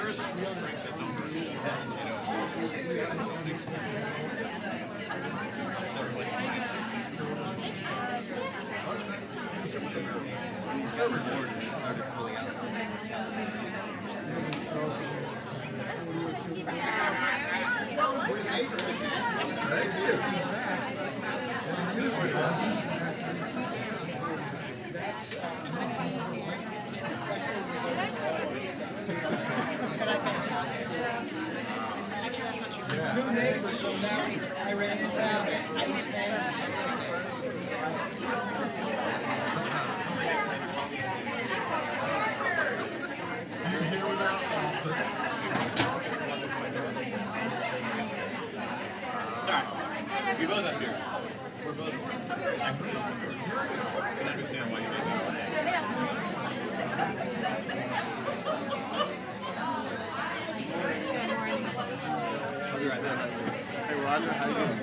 New neighbors, so now I ran into ice We both up here. We're both. I can understand why you guys are playing. I'll be right there. Hey Roger, how you doing?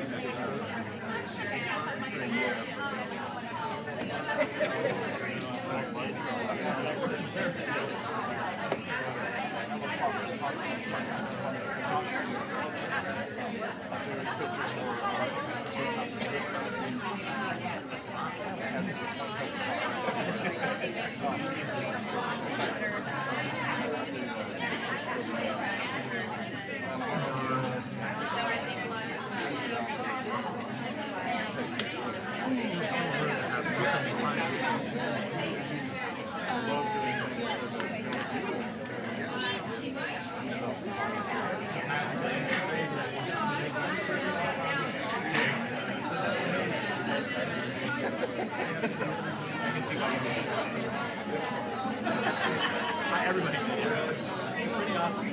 Hi, everybody. Pretty awesome.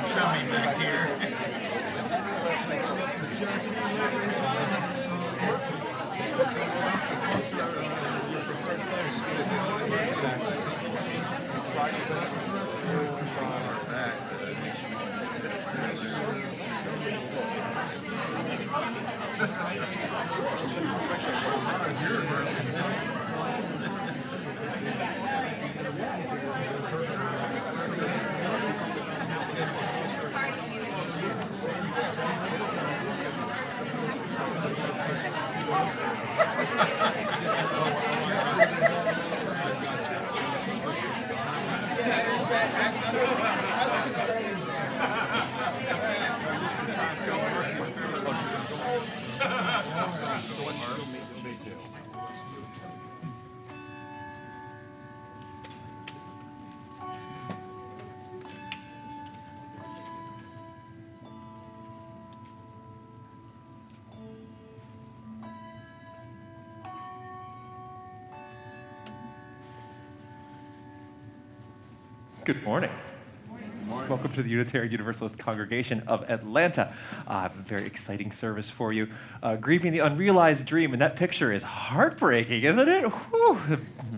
Show me back here. Good morning. Welcome to the Unitarian Universalist Congregation of Atlanta. I have a very exciting service for you. Grieving the unrealized dream, and that picture is heartbreaking, isn't it? Whew,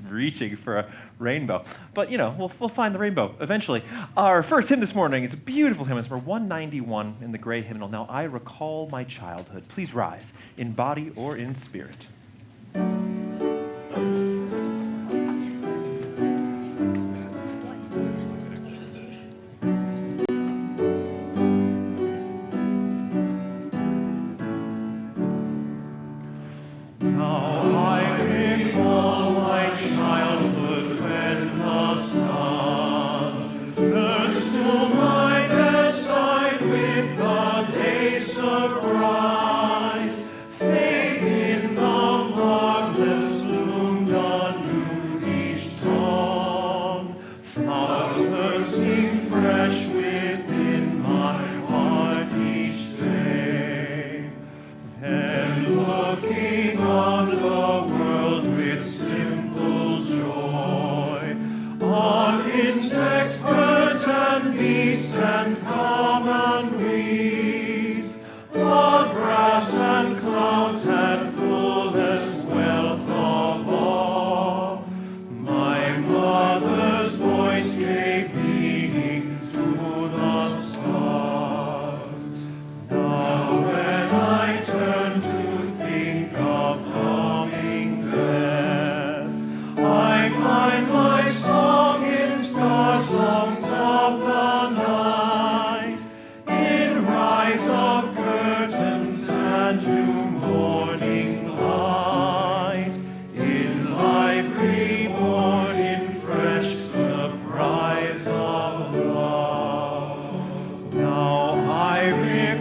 reaching for a rainbow. But, you know, we'll find the rainbow eventually. Our first hymn this morning is a beautiful hymn. It's number 191 in the gray hymnal. Now, I recall my childhood. Please rise, in body or in spirit. Faith in the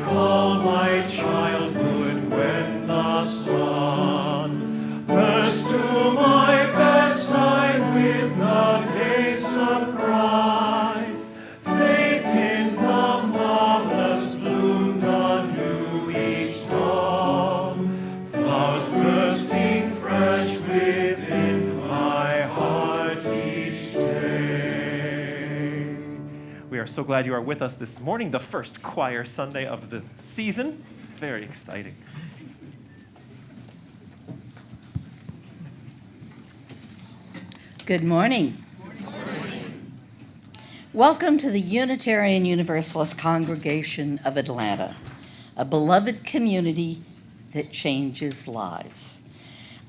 recall my childhood when the sun burst to my bedside with the day's surprise. Faith in the marvelous bloomed anew each dawn, flowers bursting fresh within my heart each day. We are so glad you are with us this morning, the first choir Sunday of the season. Very exciting. Good morning. Welcome to the Unitarian Universalist Congregation of Atlanta, a beloved community that changes lives.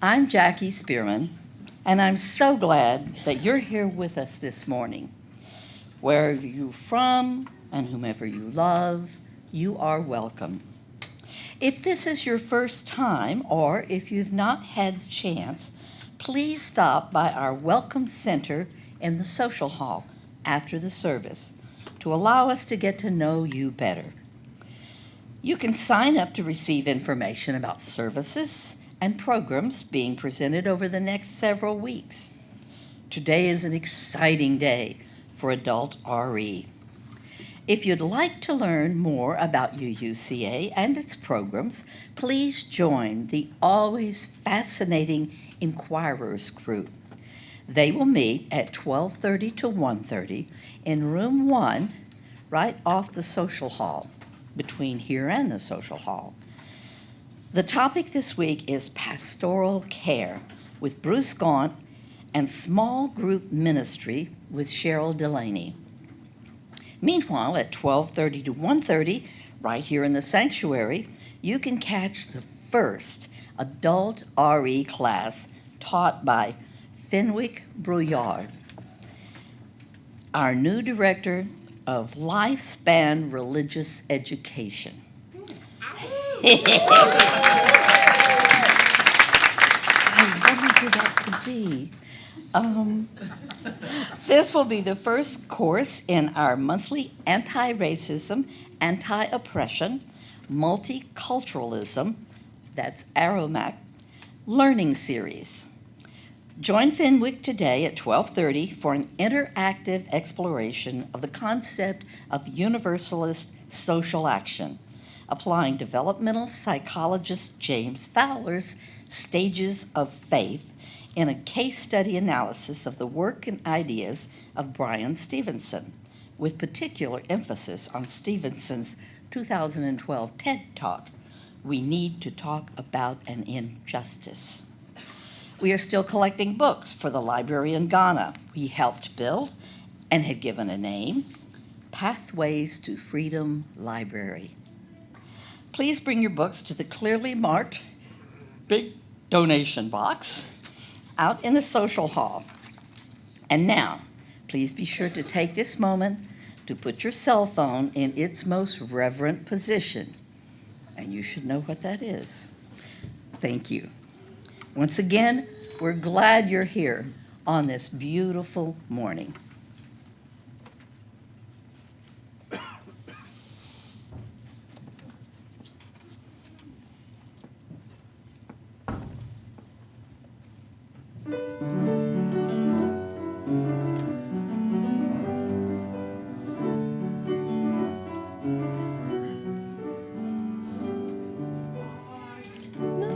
I'm Jackie Spearman, and I'm so glad that you're here with us this morning. Wherever you're from and whomever you love, you are welcome. If this is your first time, or if you've not had the chance, please stop by our Welcome Center in the social hall after the service to allow us to get to know you better. You can sign up to receive information about services and programs being presented over the next several weeks. Today is an exciting day for adult RE. If you'd like to learn more about UUCA and its programs, please join the always fascinating Inquirers group. They will meet at 12:30 to 1:30 in room 1, right off the social hall, between here and the social hall. The topic this week is pastoral care with Bruce Gaunt and small group ministry with Cheryl Delaney. Meanwhile, at 12:30 to 1:30, right here in the sanctuary, you can catch the first adult RE class taught by Fenwick Brouillard, our new director of lifespan religious education. I wondered who that could be. This will be the first course in our monthly anti-racism, anti-oppression, multiculturalism, that's AROMAC, learning series. Join Fenwick today at 12:30 for an interactive exploration of the concept of universalist social action, applying developmental psychologist James Fowler's stages of faith in a case study analysis of the work and ideas of Brian Stevenson, with particular emphasis on Stevenson's 2012 TED Talk, We Need to Talk About an Injustice. We are still collecting books for the library in Ghana we helped build and had given a name, Pathways to Freedom Library. Please bring your books to the clearly marked big donation box out in the social hall. And now, please be sure to take this moment to put your cell phone in its most reverent position. And you should know what that is. Thank you. Once again, we're glad you're here on this beautiful morning.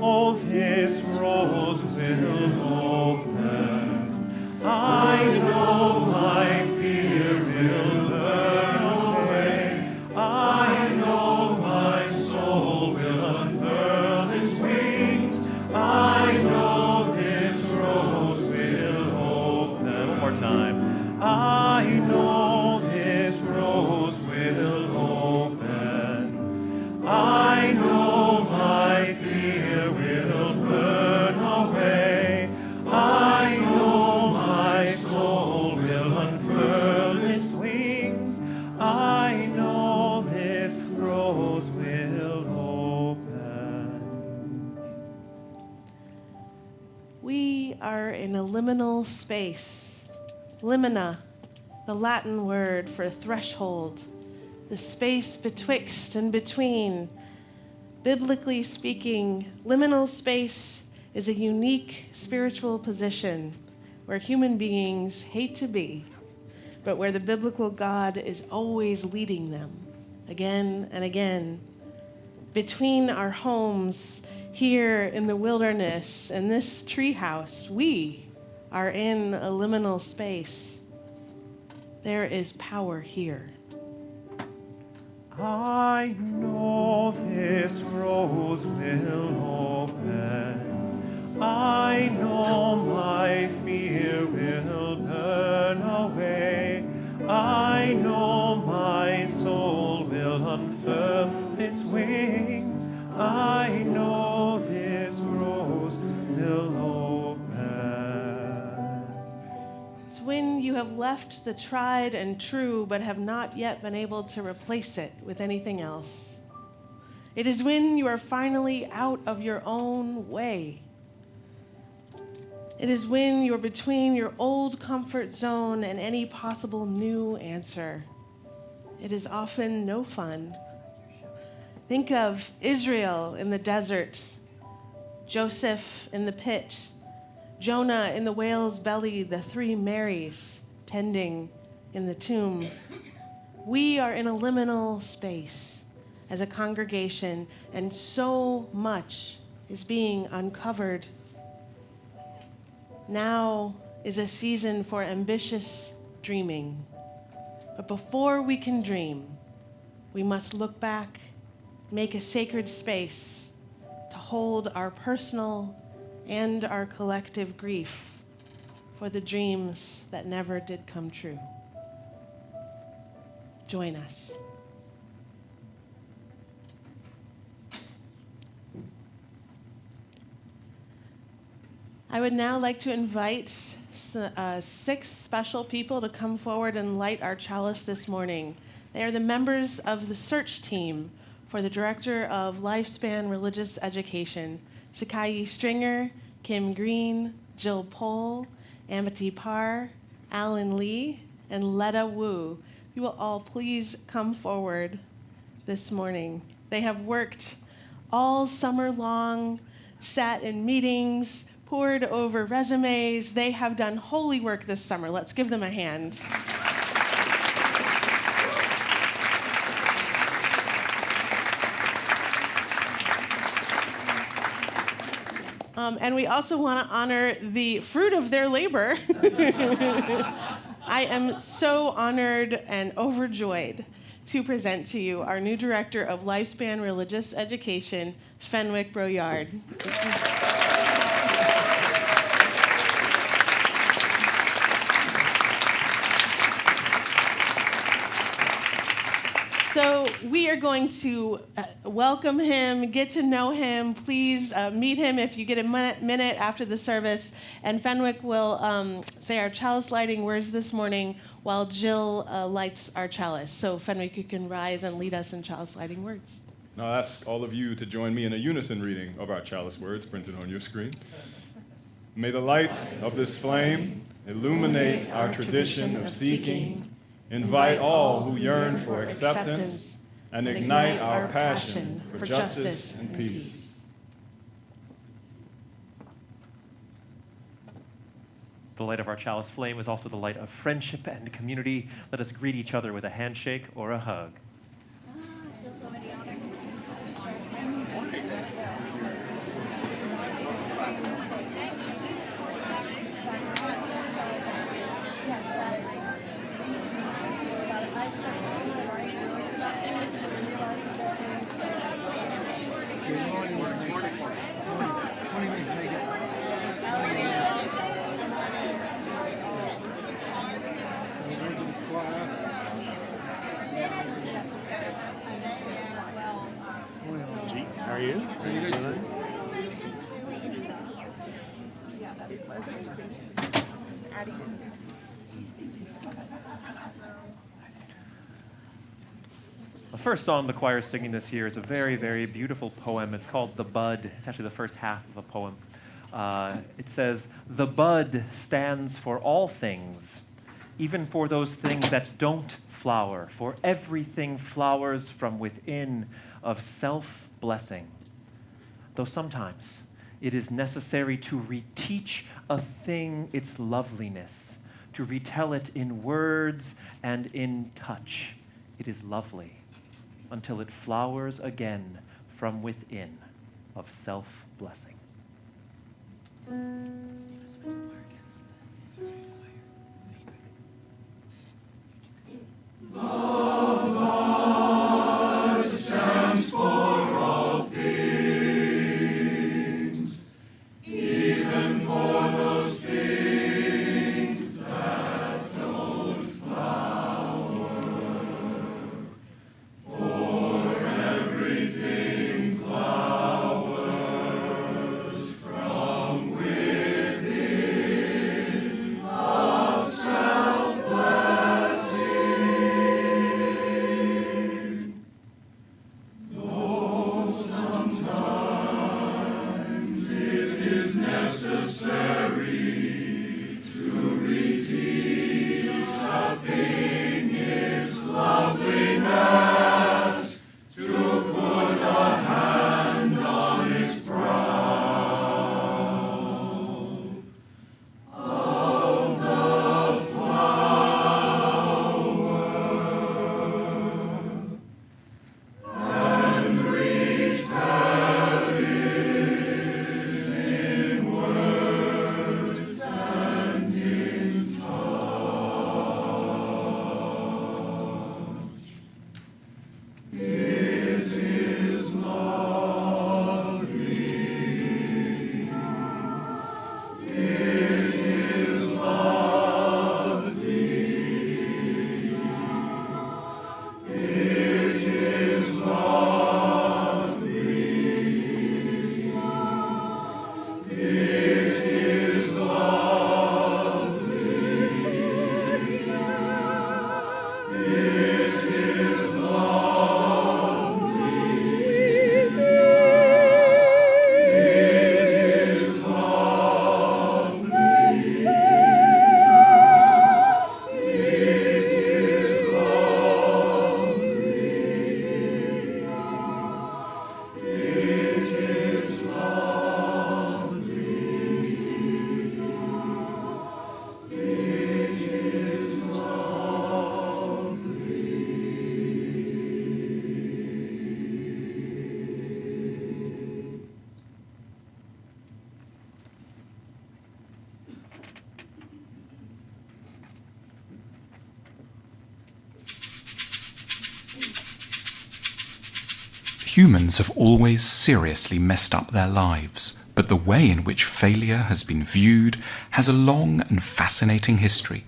Oh, this rose will open. I know my fear will burn away. I know my soul will unfurl its wings. I know this rose will open. One more time. I know this rose will open. I know my fear will burn away. I know my soul will unfurl its wings. I know this rose will open. We are in a liminal space. Limina, the Latin word for threshold. the space betwixt and between. Biblically speaking, liminal space is a unique spiritual position where human beings hate to be, but where the biblical God is always leading them again and again. Between our homes here in the wilderness and this treehouse, we are in a liminal space. There is power here. I know this rose will open. I know my fear will burn away. I know my soul will unfurl its wings. I know this rose will open. It's when you have left the tried and true but have not yet been able to replace it with anything else. It is when you are finally out of your own way. It is when you're between your old comfort zone and any possible new answer. It is often no fun. Think of Israel in the desert, Joseph in the pit, Jonah in the whale's belly, the three Marys tending in the tomb. We are in a liminal space as a congregation, and so much is being uncovered. Now is a season for ambitious dreaming. But before we can dream, we must look back, make a sacred space to hold our personal and our collective grief for the dreams that never did come true. Join us. I would now like to invite 6 special people to come forward and light our chalice this morning. They are the members of the search team for the Director of Lifespan Religious Education, Shikayi Stringer, Kim Green, Jill Pohl, Amity Parr, Alan Lee, and Letta Wu. You will all please come forward this morning. They have worked all summer long, sat in meetings, pored over resumes. They have done holy work this summer. Let's give them a hand. And we also want to honor the fruit of their labor. I am so honored and overjoyed to present to you our new Director of Lifespan Religious Education, Fenwick Broyard. So we are going to welcome him, get to know him. Please meet him if you get a minute after the service. And Fenwick will say our chalice lighting words this morning while Jill lights our chalice. So Fenwick, you can rise and lead us in chalice lighting words. Now I ask all of you to join me in a unison reading of our chalice words printed on your screen. May the light of this flame illuminate our tradition of seeking, invite all who yearn for acceptance, and ignite our passion for justice and peace. The light of our chalice flame is also the light of friendship and community. Let us greet each other with a handshake or a hug. How are you? The first song the choir is singing this year is a very, very beautiful poem. It's called The Bud. It's actually the first half of a poem. It says, "The bud stands for all things, even for those things that don't flower, for everything flowers from within of self-blessing. Though sometimes it is necessary to reteach a thing its loveliness, to retell it in words and in touch. It is lovely until it flowers again from within of self-blessing. Humans have always seriously messed up their lives, but the way in which failure has been viewed has a long and fascinating history.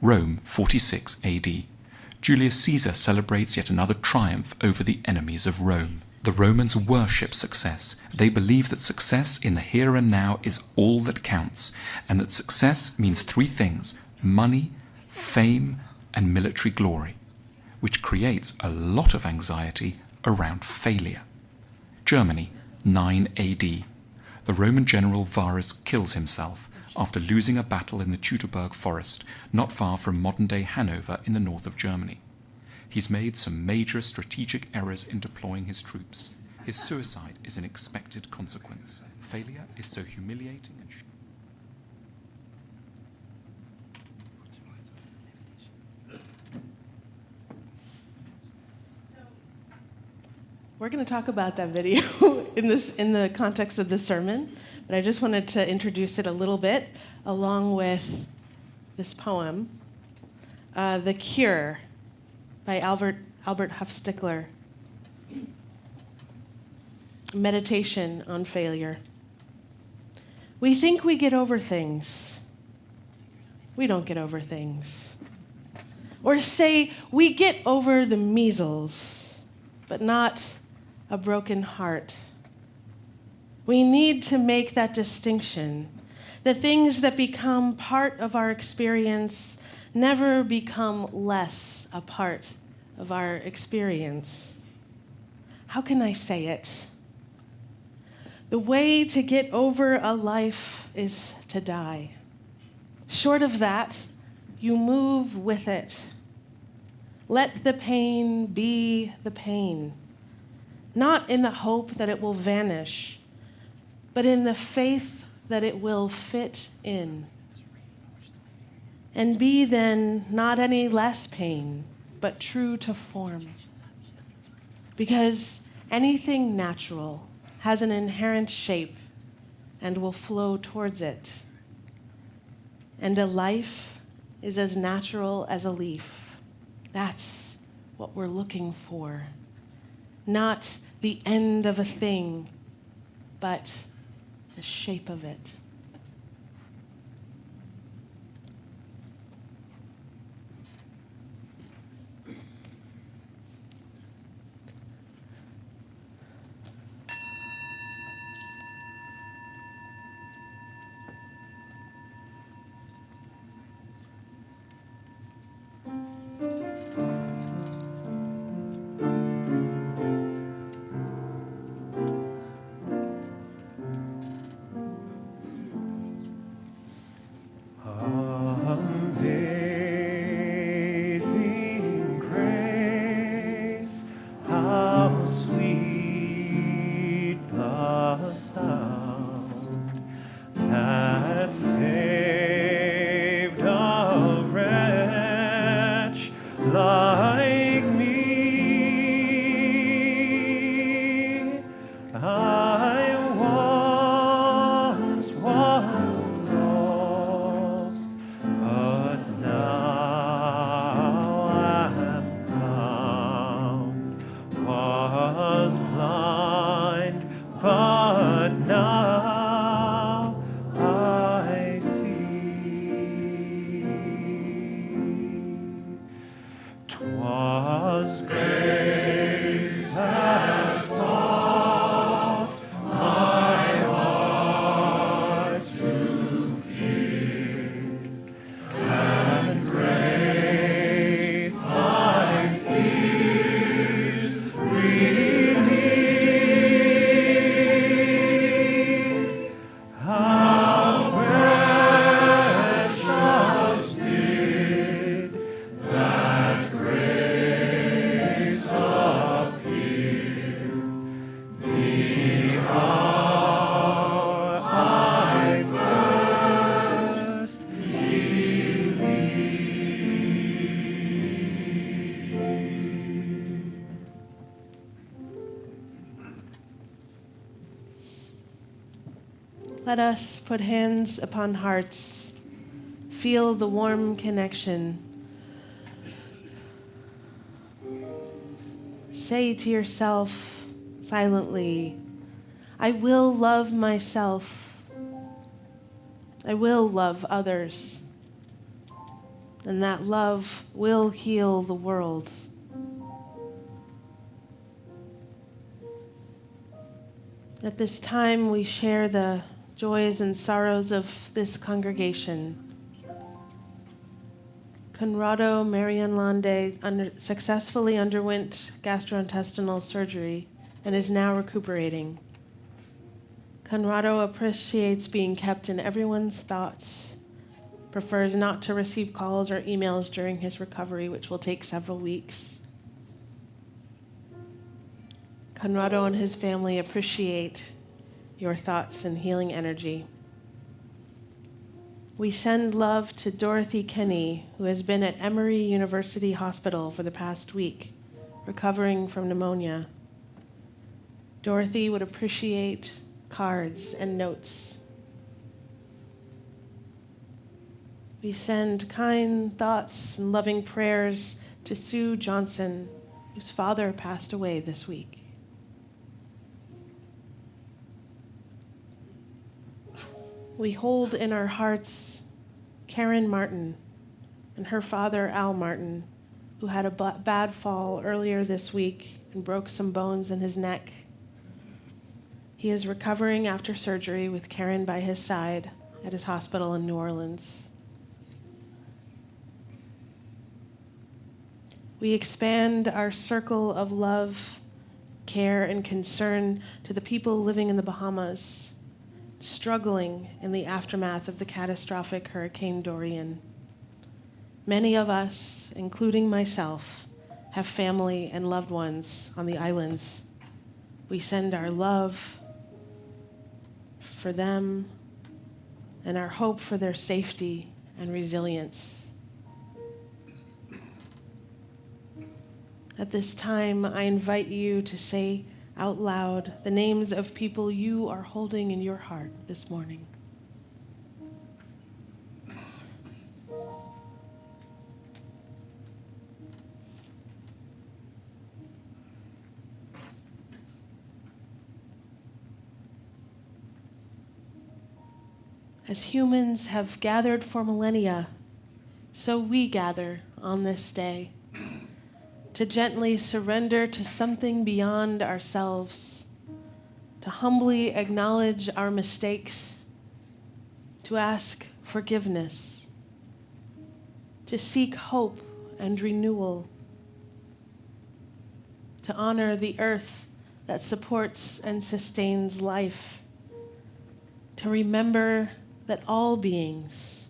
Rome, 46 AD. Julius Caesar celebrates yet another triumph over the enemies of Rome. The Romans worship success. They believe that success in the here and now is all that counts, and that success means three things: money, fame, and military glory, which creates a lot of anxiety around failure. Germany, 9 AD. The Roman general Varus kills himself after losing a battle in the Teutoburg forest, not far from modern-day Hanover in the north of Germany. He's made some major strategic errors in deploying his troops. His suicide is an expected consequence. Failure is so humiliating and We're going to talk about that video in the context of this sermon, but I just wanted to introduce it a little bit, along with this poem, "The Cure" by Albert Hofstadter. Meditation on failure. We think we get over things. We don't get over things. Or say we get over the measles, but not a broken heart. We need to make that distinction. The things that become part of our experience never become less a part of our experience. How can I say it? The way to get over a life is to die. Short of that, you move with it. Let the pain be the pain, not in the hope that it will vanish, but in the faith that it will fit in. And be then not any less pain, but true to form. Because anything natural has an inherent shape and will flow towards it. And a life is as natural as a leaf. That's what we're looking for. Not the end of a thing, but the shape of it. Amazing grace, how sweet the sound that saved a wretch like me. I once was lost, but now I'm found. Was blind, but now I see. 'Twas grace that taught my heart to fear, and grace my fears relieved. How precious did that grace appear, the hour I first believed. Let us put hands upon hearts, feel the warm connection. Say to yourself silently, I will love myself. I will love others. And that love will heal the world. At this time, we share the joys and sorrows of this congregation. Conrado Marianlande successfully underwent gastrointestinal surgery and is now recuperating. Conrado appreciates being kept in everyone's thoughts, prefers not to receive calls or emails during his recovery, which will take several weeks. Conrado and his family appreciate your thoughts and healing energy. We send love to Dorothy Kenny, who has been at Emory University Hospital for the past week, recovering from pneumonia. Dorothy would appreciate cards and notes. We send kind thoughts and loving prayers to Sue Johnson, whose father passed away this week. We hold in our hearts Karen Martin and her father, Al Martin, who had a bad fall earlier this week and broke some bones in his neck. He is recovering after surgery with Karen by his side at his hospital in New Orleans. We expand our circle of love, care, and concern to the people living in the Bahamas, struggling in the aftermath of the catastrophic Hurricane Dorian. Many of us, including myself, have family and loved ones on the islands. We send our love for them and our hope for their safety and resilience. At this time, I invite you to say out loud the names of people you are holding in your heart this morning. As humans have gathered for millennia, so we gather on this day to gently surrender to something beyond ourselves, to humbly acknowledge our mistakes, to ask forgiveness, to seek hope and renewal, to honor the earth that supports and sustains life, to remember that all beings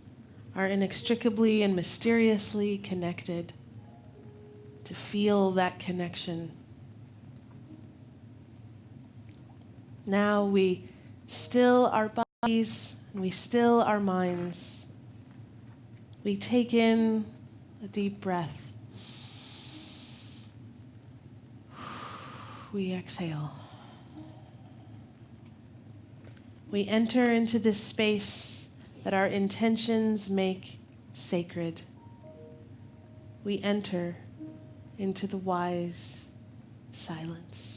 are inextricably and mysteriously connected, to feel that connection. Now we still our bodies and we still our minds. We take in a deep breath. We exhale. We enter into this space that our intentions make sacred. We enter into the wise silence.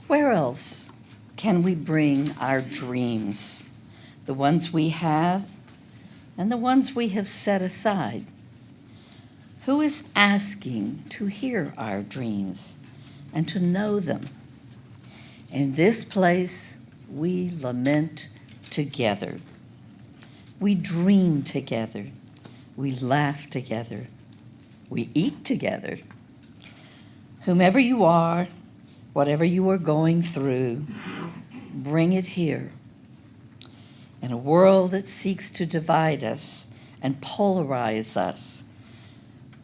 Where else can we bring our dreams, the ones we have and the ones we have set aside? Who is asking to hear our dreams and to know them? In this place, we lament together. We dream together. We laugh together. We eat together. Whomever you are, whatever you are going through, bring it here. In a world that seeks to divide us and polarize us,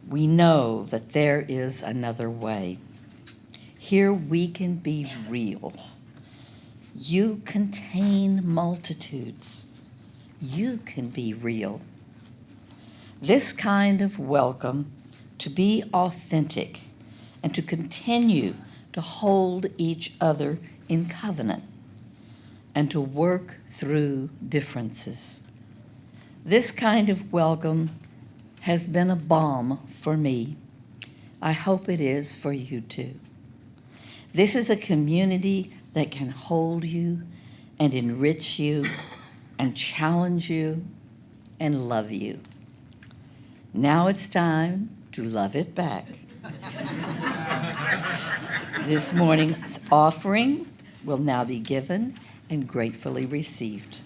we know that there is another way. Here we can be real. You contain multitudes. You can be real. This kind of welcome to be authentic and to continue to hold each other in covenant and to work through differences. This kind of welcome has been a balm for me, I hope it is for you too. This is a community that can hold you and enrich you and challenge you and love you. Now it's time to love it back. This morning's offering will now be given and gratefully received.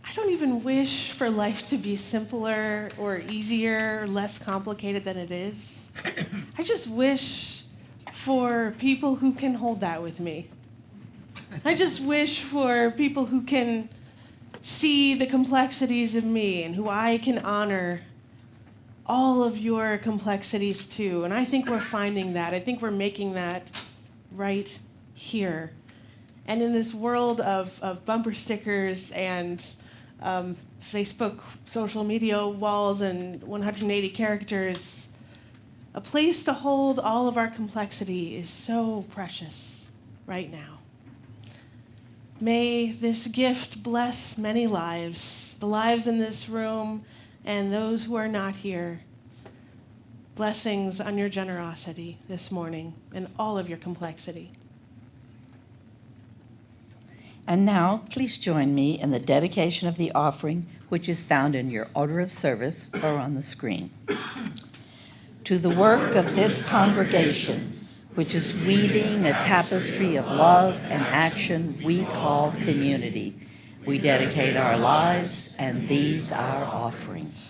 I don't even wish for life to be simpler or easier or less complicated than it is. I just wish for people who can hold that with me. I just wish for people who can see the complexities of me and who I can honor all of your complexities too. And I think we're finding that. I think we're making that right here. And in this world of bumper stickers and Facebook social media walls and 180 characters, a place to hold all of our complexity is so precious right now. May this gift bless many lives, the lives in this room and those who are not here. Blessings on your generosity this morning and all of your complexity. And now, please join me in the dedication of the offering, which is found in your order of service or on the screen. To the work of this congregation, which is weaving a tapestry of love and action we call community, we dedicate our lives and these our offerings.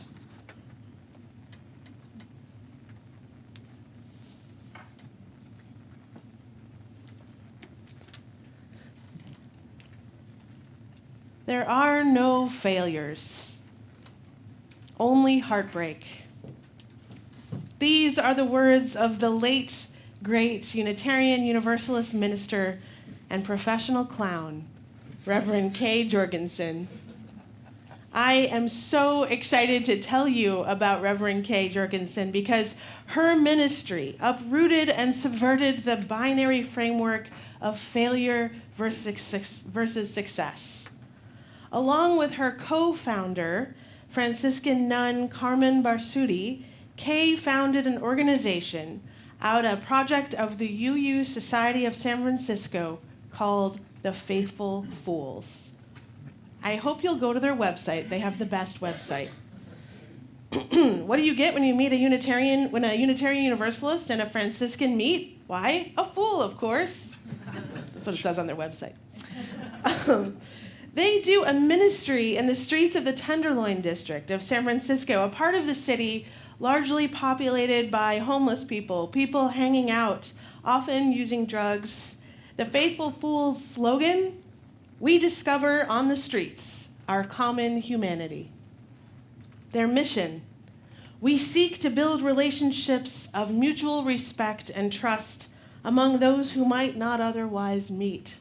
There are no failures, only heartbreak. These are the words of the late, great Unitarian Universalist minister and professional clown, Reverend Kay Jorgensen. I am so excited to tell you about Reverend Kay Jorgensen because her ministry uprooted and subverted the binary framework of failure versus success. Along with her co-founder, Franciscan nun Carmen Barsuti, Kay founded an organization out of a project of the UU Society of San Francisco called the Faithful Fools. I hope you'll go to their website. They have the best website. What do you get when you meet a Unitarian Universalist and a Franciscan meet? Why? A fool, of course. That's what it says on their website. They do a ministry in the streets of the Tenderloin district of San Francisco, a part of the city largely populated by homeless people, people hanging out, often using drugs. The Faithful Fools slogan, "We discover on the streets our common humanity." Their mission, "We seek to build relationships of mutual respect and trust among those who might not otherwise meet.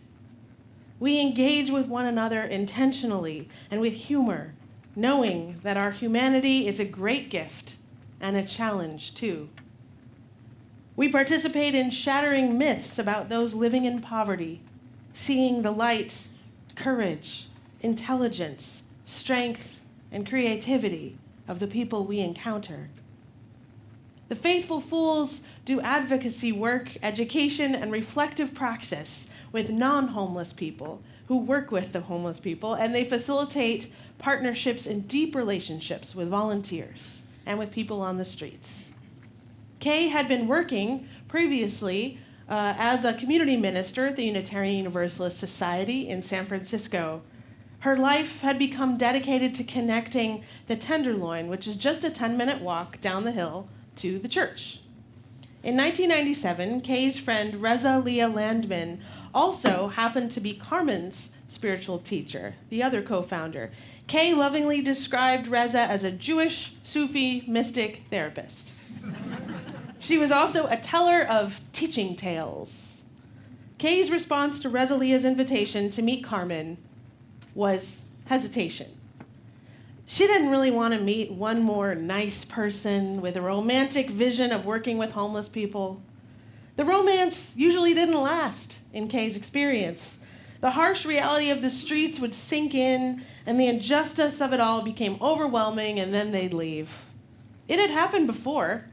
We engage with one another intentionally and with humor, knowing that our humanity is a great gift and a challenge too. We participate in shattering myths about those living in poverty, seeing the light, courage, intelligence, strength, and creativity of the people we encounter. The Faithful Fools do advocacy work, education, and reflective praxis with non-homeless people who work with the homeless people, and they facilitate partnerships and deep relationships with volunteers and with people on the streets. Kay had been working previously as a community minister at the Unitarian Universalist Society in San Francisco. Her life had become dedicated to connecting the Tenderloin, which is just a 10-minute walk down the hill, to the church. In 1997, Kay's friend Reza Leah Landman also happened to be Carmen's spiritual teacher, the other co-founder. Kay lovingly described Reza as a Jewish Sufi mystic therapist. She was also a teller of teaching tales. Kay's response to Reza Leah's invitation to meet Carmen was hesitation. She didn't really want to meet one more nice person with a romantic vision of working with homeless people. The romance usually didn't last, in Kay's experience. The harsh reality of the streets would sink in, and the injustice of it all became overwhelming, and then they'd leave. It had happened before.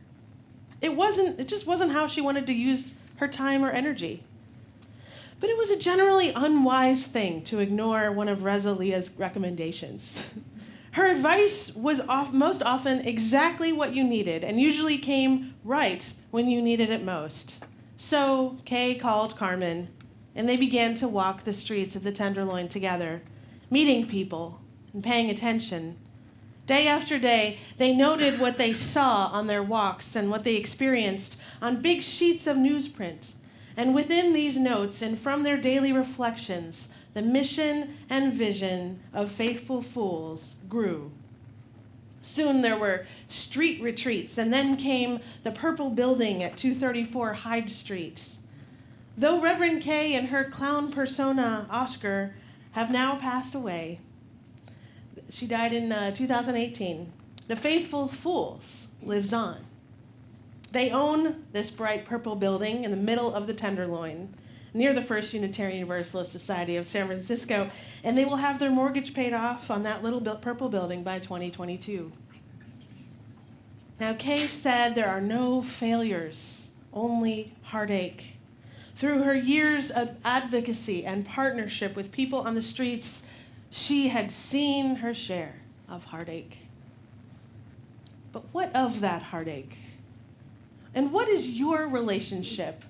It just wasn't how she wanted to use her time or energy. But it was a generally unwise thing to ignore one of Reza Leah's recommendations. Her advice was most often exactly what you needed, and usually came right when you needed it most. So Kay called Carmen, and they began to walk the streets of the Tenderloin together, meeting people and paying attention. Day after day, they noted what they saw on their walks and what they experienced on big sheets of newsprint. And within these notes and from their daily reflections, the mission and vision of Faithful Fools grew. Soon there were street retreats, and then came the Purple Building at 234 Hyde Street. Though Reverend Kay and her clown persona, Oscar, have now passed away, she died in 2018, the Faithful Fools lives on. They own this bright purple building in the middle of the Tenderloin, near the First Unitarian Universalist Society of San Francisco, and they will have their mortgage paid off on that little purple building by 2022. Now, Kay said there are no failures, only heartache. Through her years of advocacy and partnership with people on the streets, she had seen her share of heartache. But what of that heartache? And what is your relationship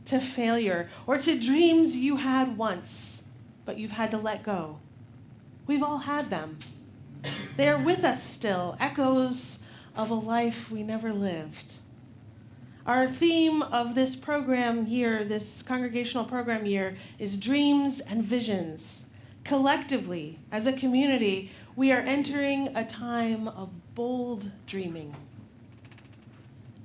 to failure or to dreams you had once, but you've had to let go? We've all had them. They are with us still, echoes of a life we never lived. Our theme of this program year, this congregational program year, is dreams and visions. Collectively, as a community, we are entering a time of bold dreaming.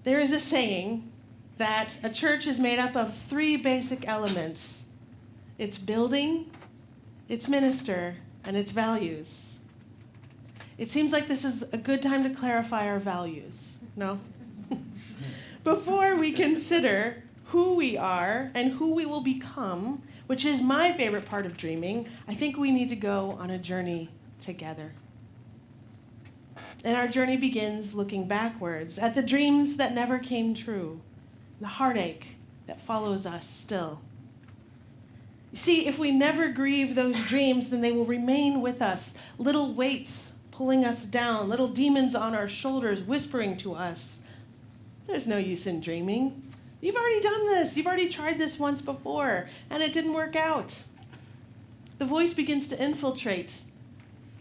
There is a saying that a church is made up of 3 basic elements: its building, its minister, and its values. It seems like this is a good time to clarify our values, no? Before we consider who we are and who we will become, which is my favorite part of dreaming, I think we need to go on a journey together. And our journey begins looking backwards at the dreams that never came true, the heartache that follows us still. You see, if we never grieve those dreams, then they will remain with us, little weights pulling us down, little demons on our shoulders whispering to us, "There's no use in dreaming. You've already done this. You've already tried this once before, and it didn't work out." The voice begins to infiltrate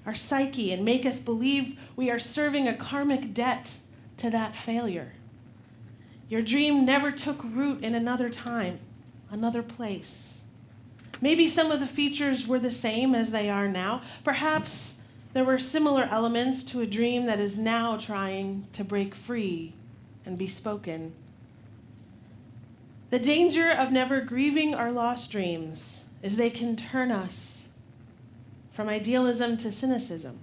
our psyche and make us believe we are serving a karmic debt to that failure. Your dream never took root in another time, another place. Maybe some of the features were the same as they are now. Perhaps there were similar elements to a dream that is now trying to break free and be spoken. The danger of never grieving our lost dreams is they can turn us from idealism to cynicism.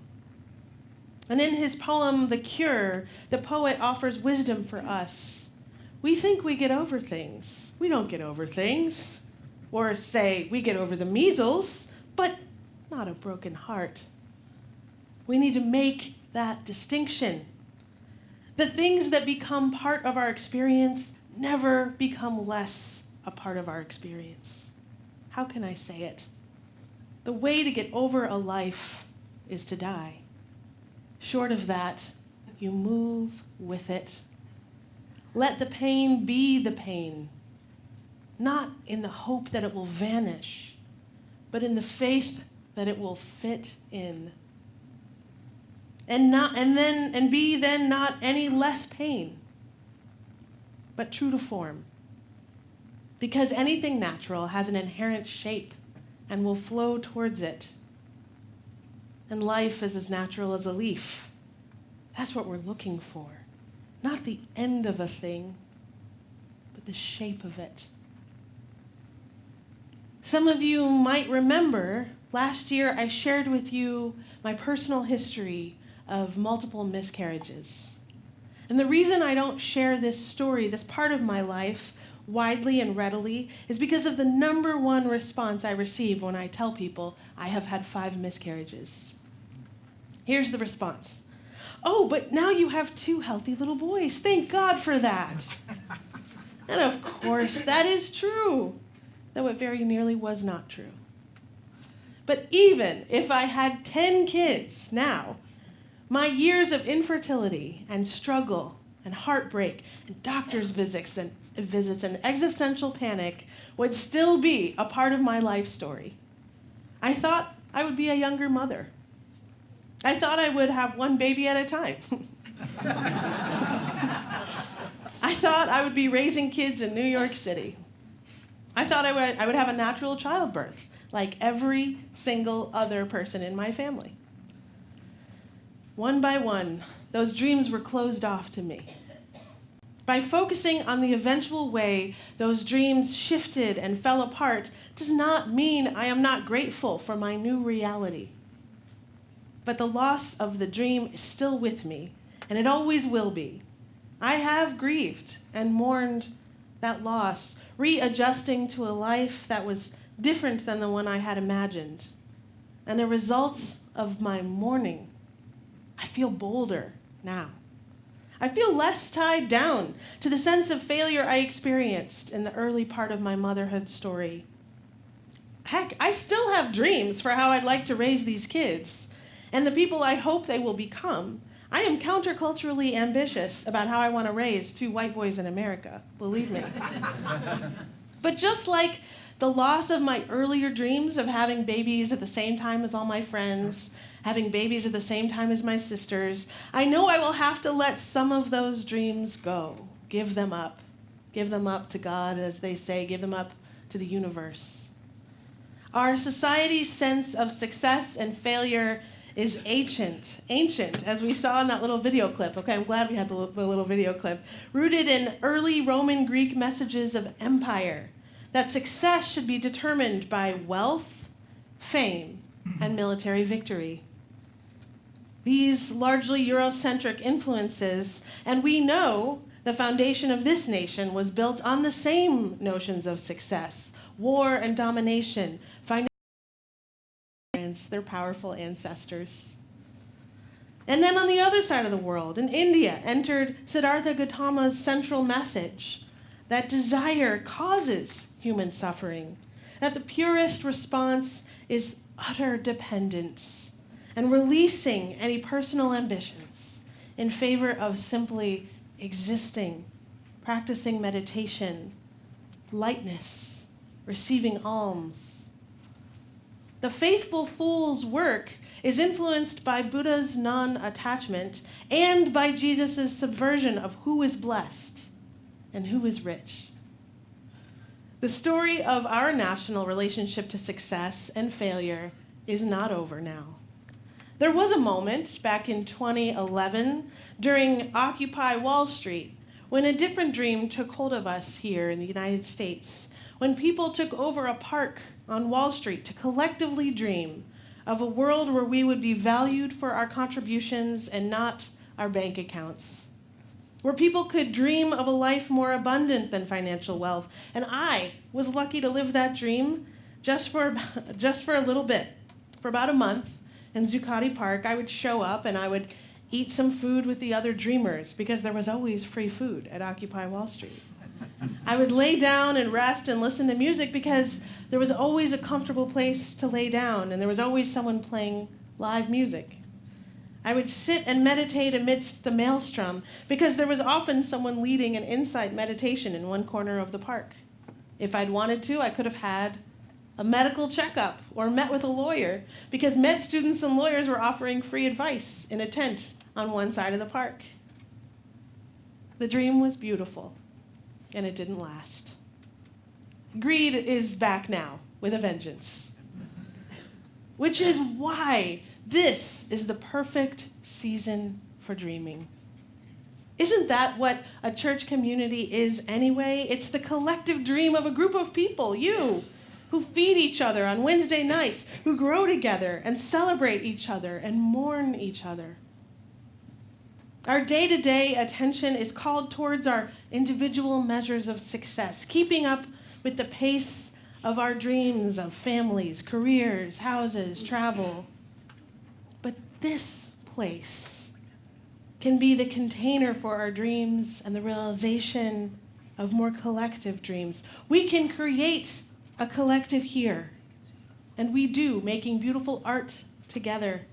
And in his poem, The Cure, the poet offers wisdom for us. We think we get over things. We don't get over things. Or say, we get over the measles, but not a broken heart. We need to make that distinction. The things that become part of our experience never become less a part of our experience. How can I say it? The way to get over a life is to die. Short of that, you move with it. Let the pain be the pain, not in the hope that it will vanish, but in the faith that it will fit in. And be then not any less pain, but true to form. Because anything natural has an inherent shape and will flow towards it. And life is as natural as a leaf. That's what we're looking for. Not the end of a thing, but the shape of it. Some of you might remember last year I shared with you my personal history of multiple miscarriages. And the reason I don't share this story, this part of my life, widely and readily is because of the number one response I receive when I tell people I have had 5 miscarriages. Here's the response. "Oh, but now you have 2 healthy little boys. Thank God for that." And of course, that is true, though it very nearly was not true. But even if I had 10 kids now, my years of infertility and struggle and heartbreak and doctor's visits and existential panic would still be a part of my life story. I thought I would be a younger mother. I thought I would have 1 baby at a time. I thought I would be raising kids in New York City. I thought I would have a natural childbirth, like every single other person in my family. One by one, those dreams were closed off to me. By focusing on the eventual way those dreams shifted and fell apart does not mean I am not grateful for my new reality. But the loss of the dream is still with me, and it always will be. I have grieved and mourned that loss, readjusting to a life that was different than the one I had imagined. And a result of my mourning, I feel bolder now. I feel less tied down to the sense of failure I experienced in the early part of my motherhood story. Heck, I still have dreams for how I'd like to raise these kids and the people I hope they will become. I am counterculturally ambitious about how I want to raise 2 white boys in America, believe me. But just like the loss of my earlier dreams of having babies at the same time as all my friends, having babies at the same time as my sisters, I know I will have to let some of those dreams go, give them up to God, as they say, give them up to the universe. Our society's sense of success and failure is ancient, as we saw in that little video clip. Okay, I'm glad we had the little video clip. Rooted in early Roman Greek messages of empire, that success should be determined by wealth, fame, and military victory. These largely Eurocentric influences, and we know the foundation of this nation was built on the same notions of success, war and domination, their powerful ancestors. And then on the other side of the world, in India, entered Siddhartha Gautama's central message that desire causes human suffering, that the purest response is utter dependence and releasing any personal ambitions in favor of simply existing, practicing meditation, lightness, receiving alms. The faithful fool's work is influenced by Buddha's non-attachment and by Jesus' subversion of who is blessed and who is rich. The story of our national relationship to success and failure is not over now. There was a moment back in 2011 during Occupy Wall Street when a different dream took hold of us here in the United States, when people took over a park on Wall Street to collectively dream of a world where we would be valued for our contributions and not our bank accounts, where people could dream of a life more abundant than financial wealth. And I was lucky to live that dream just for a little bit. For about a month in Zuccotti Park, I would show up and I would eat some food with the other dreamers because there was always free food at Occupy Wall Street. I would lay down and rest and listen to music because there was always a comfortable place to lay down and there was always someone playing live music. I would sit and meditate amidst the maelstrom because there was often someone leading an insight meditation in one corner of the park. If I'd wanted to, I could have had a medical checkup or met with a lawyer because med students and lawyers were offering free advice in a tent on one side of the park. The dream was beautiful, and it didn't last. Greed is back now with a vengeance, which is why this is the perfect season for dreaming. Isn't that what a church community is anyway? It's the collective dream of a group of people, you, who feed each other on Wednesday nights, who grow together and celebrate each other and mourn each other. Our day-to-day attention is called towards our individual measures of success, keeping up with the pace of our dreams of families, careers, houses, travel. But this place can be the container for our dreams and the realization of more collective dreams. We can create a collective here, and we do, making beautiful art together,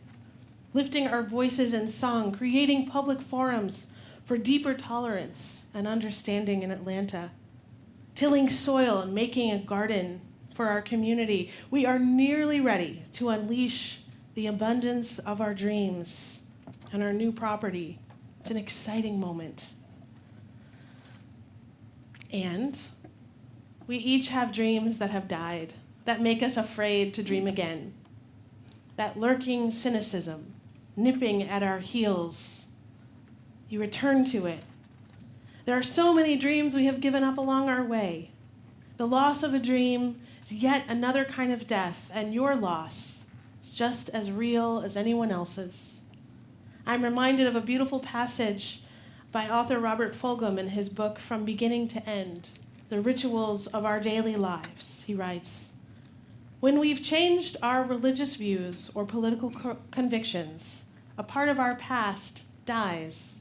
lifting our voices in song, creating public forums for deeper tolerance and understanding in Atlanta, tilling soil and making a garden for our community. We are nearly ready to unleash the abundance of our dreams and our new property. It's an exciting moment. And we each have dreams that have died, that make us afraid to dream again. That lurking cynicism, nipping at our heels. You return to it. There are so many dreams we have given up along our way. The loss of a dream is yet another kind of death, and your loss is just as real as anyone else's. I'm reminded of a beautiful passage by author Robert Fulghum in his book From Beginning to End, The Rituals of Our Daily Lives. He writes, "When we've changed our religious views or political convictions, a part of our past dies.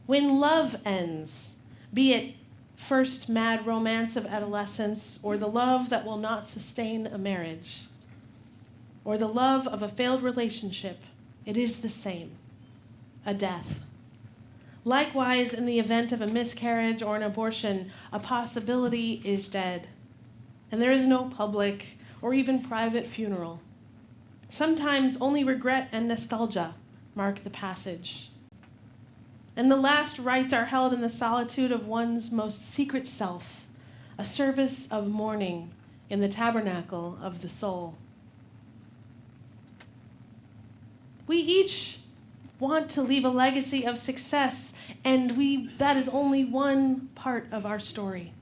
When love ends, be it first mad romance of adolescence, or the love that will not sustain a marriage, or the love of a failed relationship, it is the same, a death. Likewise, in the event of a miscarriage or an abortion, a possibility is dead, and there is no public or even private funeral. Sometimes only regret and nostalgia mark the passage. And the last rites are held in the solitude of one's most secret self, a service of mourning in the tabernacle of the soul. We each want to leave a legacy of success, and that is only one part of our story.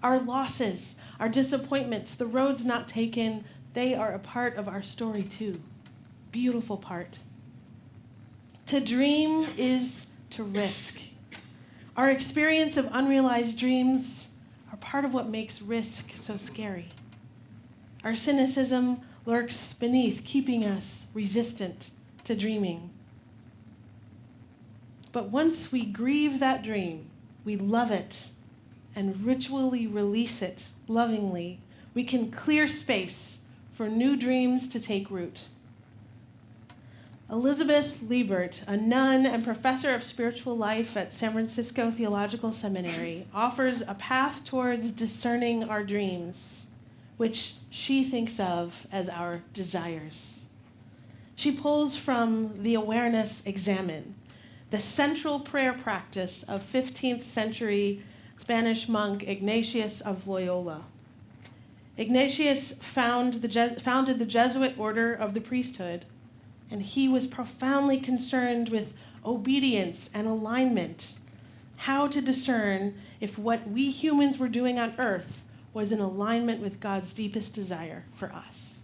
Our losses, our disappointments, the roads not taken, they are a part of our story too. Beautiful part. To dream is to risk. Our experience of unrealized dreams are part of what makes risk so scary. Our cynicism lurks beneath, keeping us resistant to dreaming. But once we grieve that dream, we love it and ritually release it lovingly, we can clear space for new dreams to take root. Elizabeth Liebert, a nun and professor of spiritual life at San Francisco Theological Seminary, offers a path towards discerning our dreams, which she thinks of as our desires. She pulls from the Awareness Examen, the central prayer practice of 15th century Spanish monk Ignatius of Loyola. Ignatius founded the Jesuit order of the priesthood, and he was profoundly concerned with obedience and alignment, how to discern if what we humans were doing on earth was in alignment with God's deepest desire for us.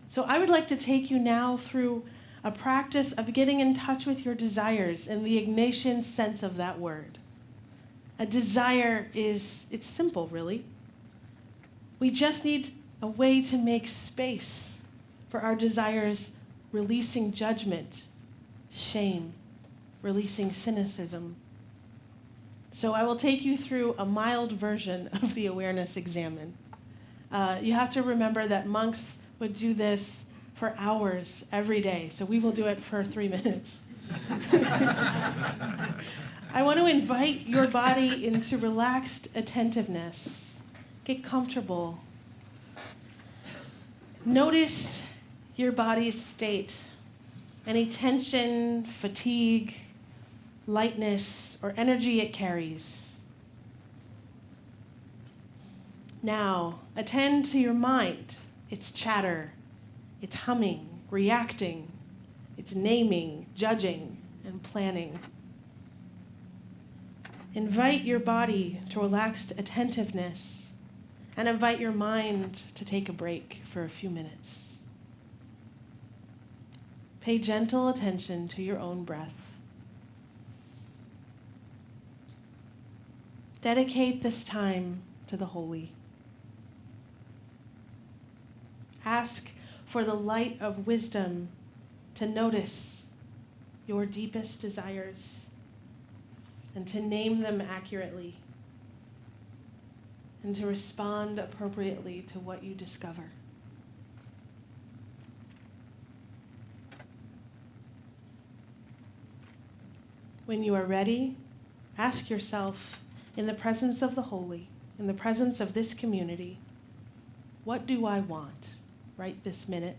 So I would like to take you now through a practice of getting in touch with your desires in the Ignatian sense of that word. A desire it's simple, really. We just need a way to make space for our desires, releasing judgment, shame, releasing cynicism. So I will take you through a mild version of the Awareness Examen. You have to remember that monks would do this for hours every day, so we will do it for 3 minutes. I want to invite your body into relaxed attentiveness. Get comfortable. Notice your body's state, any tension, fatigue, lightness, or energy it carries. Now, attend to your mind, its chatter, its humming, reacting, its naming, judging, and planning. Invite your body to relaxed attentiveness, and invite your mind to take a break for a few minutes. Pay gentle attention to your own breath. Dedicate this time to the holy. Ask for the light of wisdom to notice your deepest desires and to name them accurately and to respond appropriately to what you discover. When you are ready, ask yourself, in the presence of the holy, in the presence of this community, what do I want right this minute?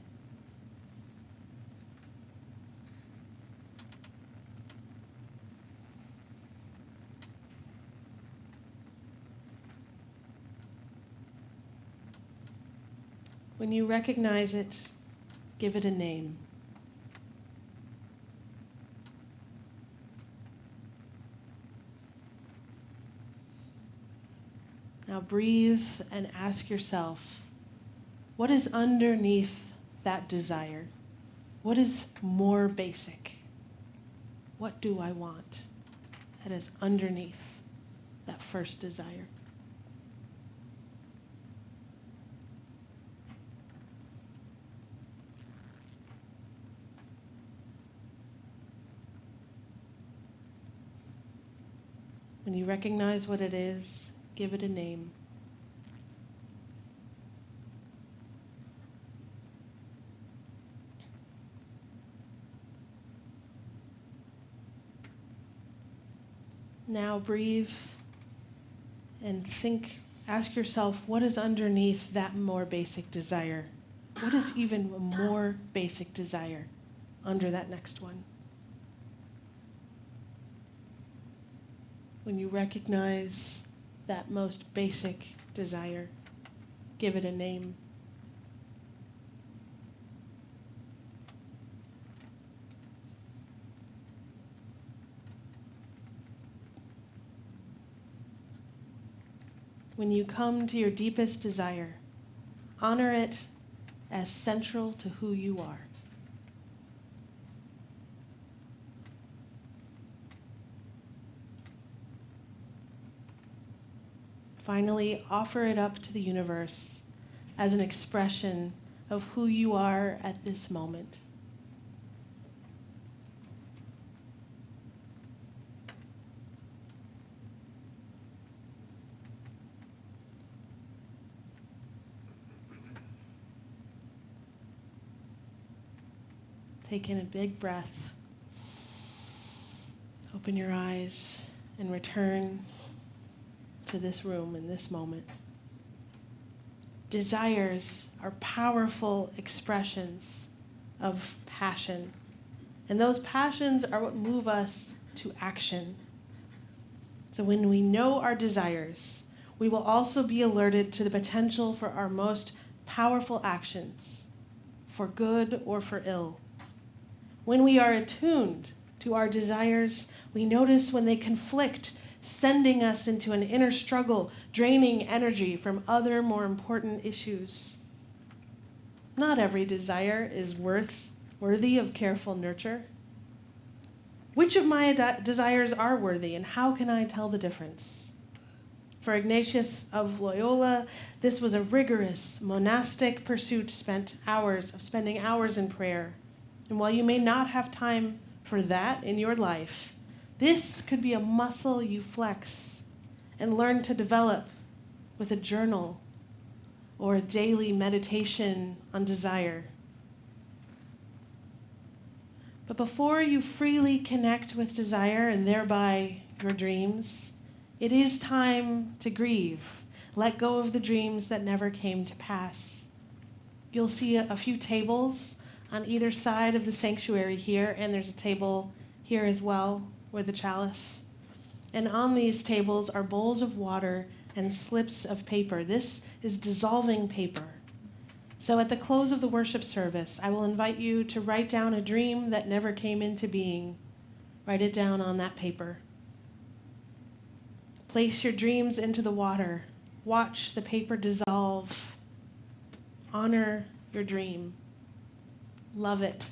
When you recognize it, give it a name. Now breathe and ask yourself, what is underneath that desire? What is more basic? What do I want that is underneath that first desire? When you recognize what it is, give it a name. Now breathe and think, ask yourself, what is underneath that more basic desire? What is even a more basic desire under that next one? When you recognize that most basic desire, give it a name. When you come to your deepest desire, honor it as central to who you are. Finally, offer it up to the universe as an expression of who you are at this moment. Take in a big breath. Open your eyes and return to this room in this moment. Desires are powerful expressions of passion, and those passions are what move us to action. So when we know our desires, we will also be alerted to the potential for our most powerful actions, for good or for ill. When we are attuned to our desires, we notice when they conflict, sending us into an inner struggle, draining energy from other more important issues. Not every desire is worthy of careful nurture. Which of my desires are worthy, and how can I tell the difference? For Ignatius of Loyola, this was a rigorous monastic pursuit, spending hours in prayer. And while you may not have time for that in your life, this could be a muscle you flex and learn to develop with a journal or a daily meditation on desire. But before you freely connect with desire and thereby your dreams, it is time to grieve. Let go of the dreams that never came to pass. You'll see a few tables on either side of the sanctuary here, and there's a table here as well with the chalice. And on these tables are bowls of water and slips of paper. This is dissolving paper. So at the close of the worship service, I will invite you to write down a dream that never came into being. Write it down on that paper. Place your dreams into the water. Watch the paper dissolve. Honor your dream. Love it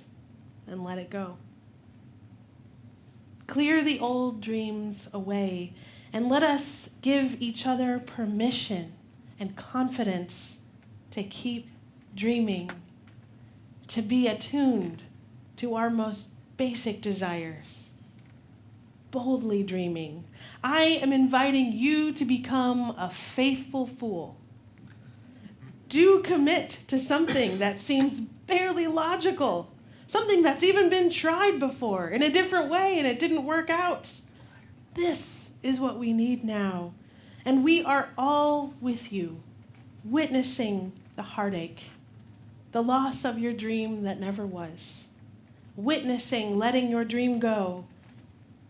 and let it go. Clear the old dreams away and let us give each other permission and confidence to keep dreaming, to be attuned to our most basic desires. Boldly dreaming. I am inviting you to become a faithful fool. Do commit to something that seems barely logical, something that's even been tried before in a different way and it didn't work out. This is what we need now. And we are all with you, witnessing the heartache, the loss of your dream that never was, witnessing letting your dream go.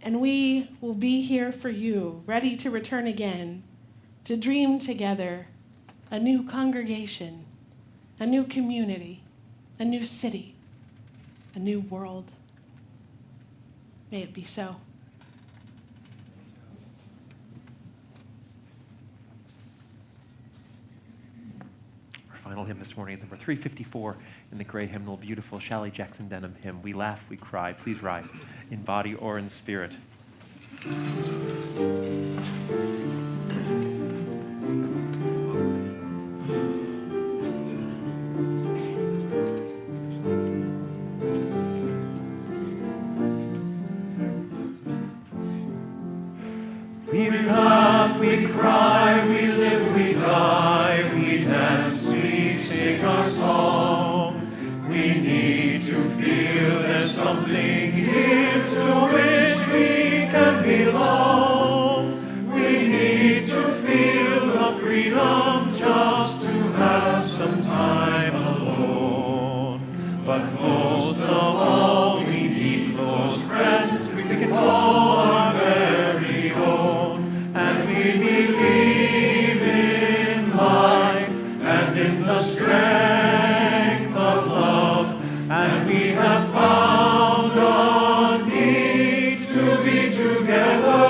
And we will be here for you, ready to return again, to dream together a new congregation, a new community, a new city, a new world. May it be so. Our final hymn this morning is number 354 in the gray hymnal, beautiful Shally Jackson Denham hymn, We Laugh, We Cry. Please rise in body or in spirit. We We cry, we live, we die, we dance, we sing our song. We need to feel there's something here to which we can belong. We need to feel the freedom just to have some time alone. But most of all, we need close friends we can call our very own. And we believe in life and in the strength of love. And we have found a need to be together.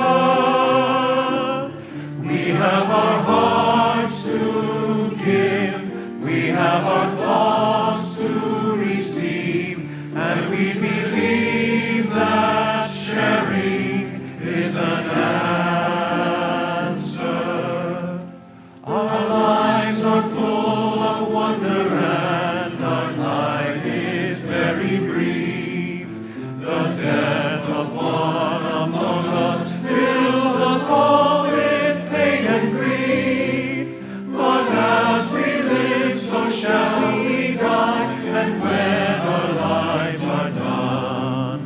We have our hearts to give, we have our thoughts to receive, and we believe that sharing is an answer. Our lives are full of wonder and our time is very brief. The death of one among us fills us all with pain and grief. But as we live, so shall we die, and when our lives are done,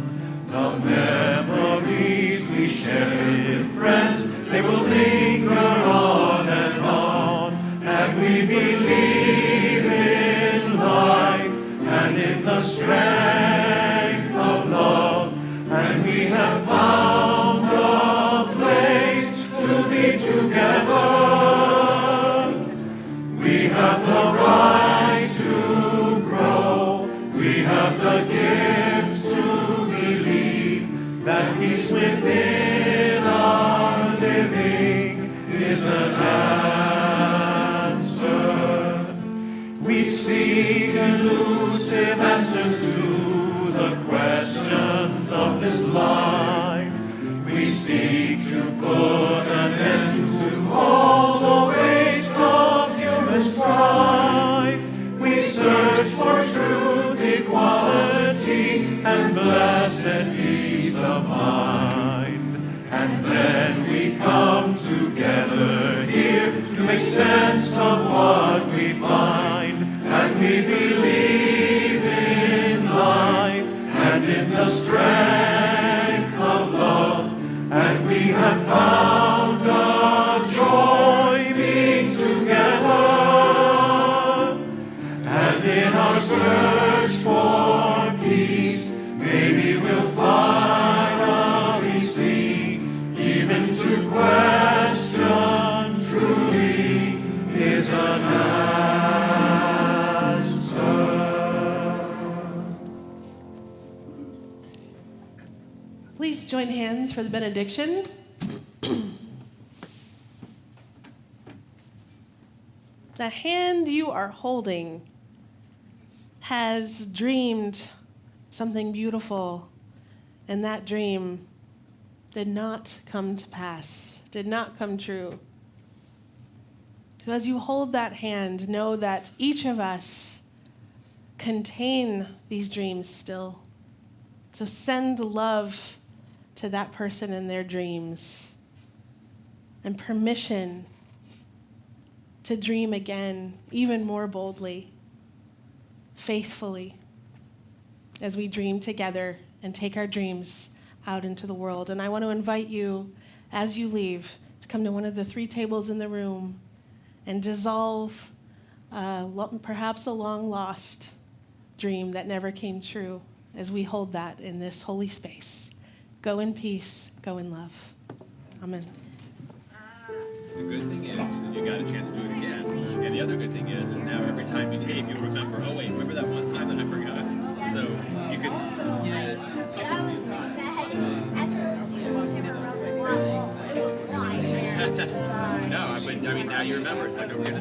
the memories we share with friends, they will linger on and on. And we believe in life and in the strength of love. And we have found a place to be together. We have the right to grow. We have the gift to believe that peace within our living is an answer. We seek elusive answers to the questions of this life. We seek to put an end to all the waste of human strife. We search for truth, equality, and blessed peace of mind. And then we come together here to make sense of what we find. And we believe in life and in the strength of love. And we have found a joy being together. And in our search for peace, maybe we'll finally see, even to question truly is an answer. Please join hands for the benediction. The hand you are holding has dreamed something beautiful, and that dream did not come to pass, did not come true. So as you hold that hand, know that each of us contain these dreams still. So send love to that person and their dreams, and permission to dream again, even more boldly, faithfully, as we dream together and take our dreams out into the world. And I want to invite you, as you leave, to come to one of the 3 tables in the room and dissolve perhaps a long-lost dream that never came true, as we hold that in this holy space. Go in peace, go in love. Amen. The good thing is you got a chance to do it again. And the other good thing is now every time you tape, you'll remember, oh wait, remember that one time that I forgot? So you can... No, but I mean, now you remember. It's like, okay,